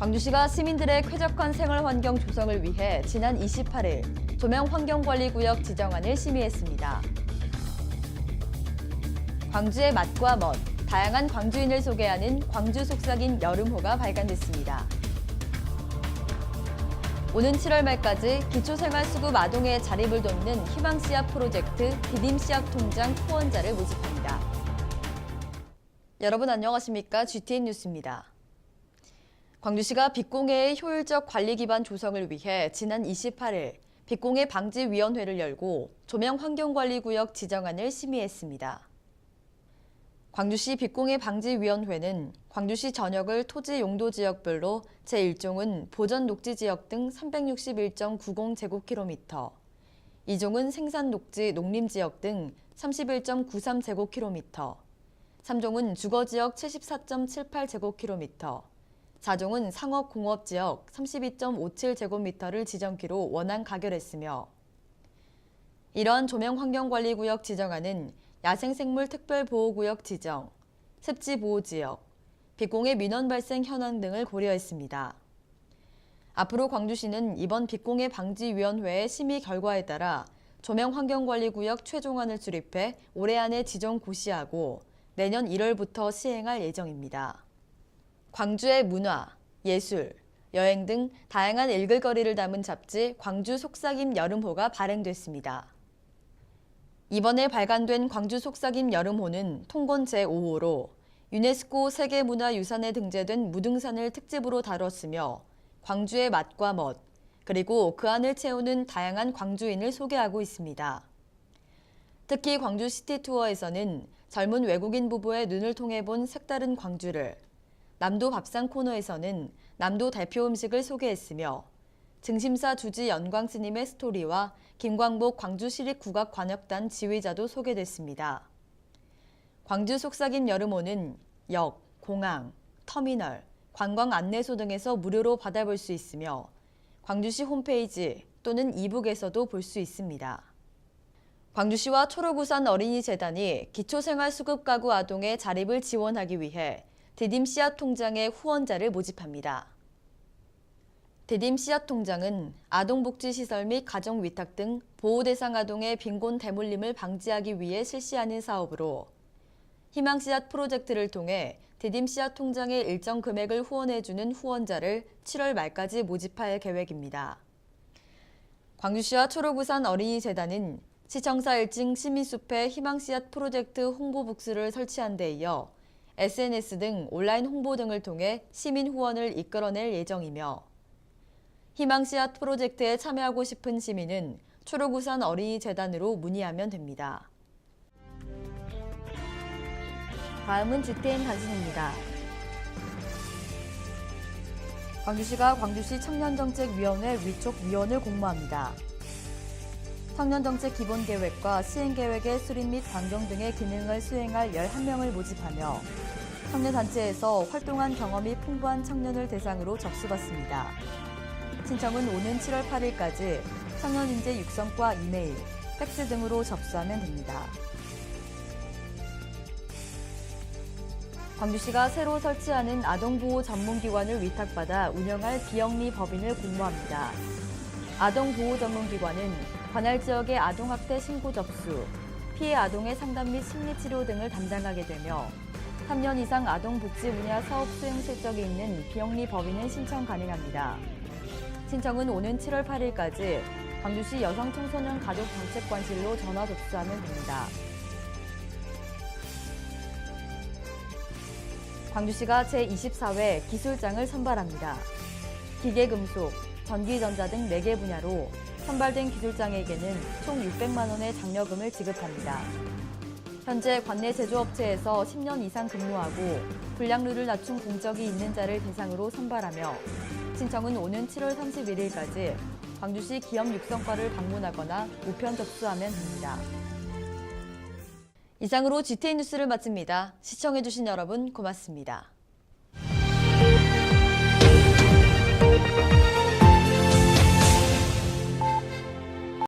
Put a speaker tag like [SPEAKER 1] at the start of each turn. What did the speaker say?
[SPEAKER 1] 광주시가 시민들의 쾌적한 생활 환경 조성을 위해 지난 28일 조명환경관리구역 지정안을 심의했습니다. 광주의 맛과 멋, 다양한 광주인을 소개하는 광주 속삭임 여름호가 발간됐습니다. 오는 7월 말까지 기초생활수급 아동의 자립을 돕는 희망씨앗 프로젝트 디딤씨앗통장 후원자를 모집합니다. 여러분 안녕하십니까? GTN 뉴스입니다. 광주시가 빛공해의 효율적 관리 기반 조성을 위해 지난 28일 빛공해 방지위원회를 열고 조명환경관리구역 지정안을 심의했습니다. 광주시 빛공해 방지위원회는 광주시 전역을 토지 용도 지역별로 제1종은 보전 녹지 지역 등 361.90제곱킬로미터, 2종은 생산 녹지 농림 지역 등 31.93제곱킬로미터, 3종은 주거 지역 74.78제곱킬로미터, 4종은 상업 공업 지역 32.57제곱미터를 지정키로 원안 가결했으며 이러한 조명환경관리구역 지정안은 야생생물 특별보호구역 지정, 습지보호지역, 빛공해 민원 발생 현황 등을 고려했습니다. 앞으로 광주시는 이번 빛공해 방지위원회의 심의 결과에 따라 조명환경관리구역 최종안을 수립해 올해 안에 지정 고시하고 내년 1월부터 시행할 예정입니다. 광주의 문화, 예술, 여행 등 다양한 일글거리를 담은 잡지 광주 속삭임 여름호가 발행됐습니다. 이번에 발간된 광주 속삭임 여름호는 통곤 제5호로 유네스코 세계문화유산에 등재된 무등산을 특집으로 다뤘으며 광주의 맛과 멋, 그리고 그 안을 채우는 다양한 광주인을 소개하고 있습니다. 특히 광주 시티투어에서는 젊은 외국인 부부의 눈을 통해 본 색다른 광주를, 남도 밥상 코너에서는 남도 대표 음식을 소개했으며 증심사 주지 연광 스님의 스토리와 김광복 광주시립국악관악단 지휘자도 소개됐습니다. 광주 속삭임 여름호는 역, 공항, 터미널, 관광 안내소 등에서 무료로 받아볼 수 있으며 광주시 홈페이지 또는 이북에서도 볼 수 있습니다. 광주시와 초록우산 어린이재단이 기초생활수급가구 아동의 자립을 지원하기 위해 디딤씨앗통장의 후원자를 모집합니다. 디딤씨앗통장은 아동복지시설 및 가정위탁 등 보호대상 아동의 빈곤 대물림을 방지하기 위해 실시하는 사업으로 희망씨앗 프로젝트를 통해 디딤씨앗통장의 일정 금액을 후원해주는 후원자를 7월 말까지 모집할 계획입니다. 광주시와 초록우산 어린이재단은 시청사 1층 시민숲에 희망씨앗 프로젝트 홍보 북스를 설치한 데 이어 SNS 등 온라인 홍보 등을 통해 시민 후원을 이끌어낼 예정이며 희망씨앗 프로젝트에 참여하고 싶은 시민은 초록우산 어린이재단으로 문의하면 됩니다. 다음은 GTN 단신입니다. 광주시가 광주시 청년정책위원회 위촉위원을 공모합니다. 청년정책 기본계획과 시행계획의 수립 및 변경 등의 기능을 수행할 11명을 모집하며 청년단체에서 활동한 경험이 풍부한 청년을 대상으로 접수받습니다. 신청은 오는 7월 8일까지 청년인재 육성과 이메일, 팩스 등으로 접수하면 됩니다. 광주시가 새로 설치하는 아동보호 전문기관을 위탁받아 운영할 비영리 법인을 공모합니다. 아동보호 전문기관은 관할 지역의 아동학대 신고 접수, 피해 아동의 상담 및 심리치료 등을 담당하게 되며 3년 이상 아동복지 분야 사업 수행 실적이 있는 비영리 법인은 신청 가능합니다. 신청은 오는 7월 8일까지 광주시 여성청소년 가족정책관실로 전화 접수하면 됩니다. 광주시가 제24회 기술장을 선발합니다. 기계금속, 전기전자 등 4개 분야로 선발된 기술장에게는 총 600만 원의 장려금을 지급합니다. 현재 관내 제조업체에서 10년 이상 근무하고 불량률을 낮춘 공적이 있는 자를 대상으로 선발하며 신청은 오는 7월 31일까지 광주시 기업 육성과를 방문하거나 우편 접수하면 됩니다. 이상으로 GTN 뉴스를 마칩니다. 시청해주신 여러분 고맙습니다.